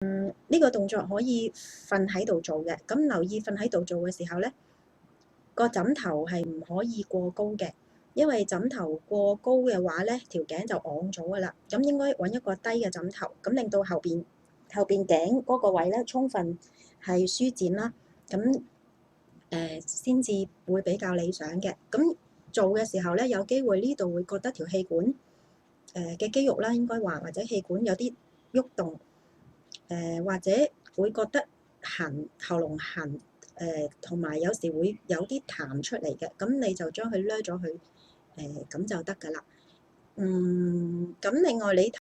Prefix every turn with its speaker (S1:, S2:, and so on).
S1: 呢個動作可以瞓喺度做嘅，咁留意瞓喺度做嘅時候咧，個枕頭係唔可以過高嘅，因為枕頭過高嘅話咧，條頸就昂咗噶啦。咁應該揾一個低嘅枕頭，咁令到後邊頸嗰個位咧充分係舒展啦。咁先至會比較理想嘅。咁做嘅時候咧，有機會呢度會覺得條氣管嘅肌肉啦，應該話或者氣管有啲喐動，或者會覺得痕，喉嚨痕，同埋有時會有啲痰出嚟嘅，咁你就將佢掠咗佢，咁就得㗎啦。咁另外你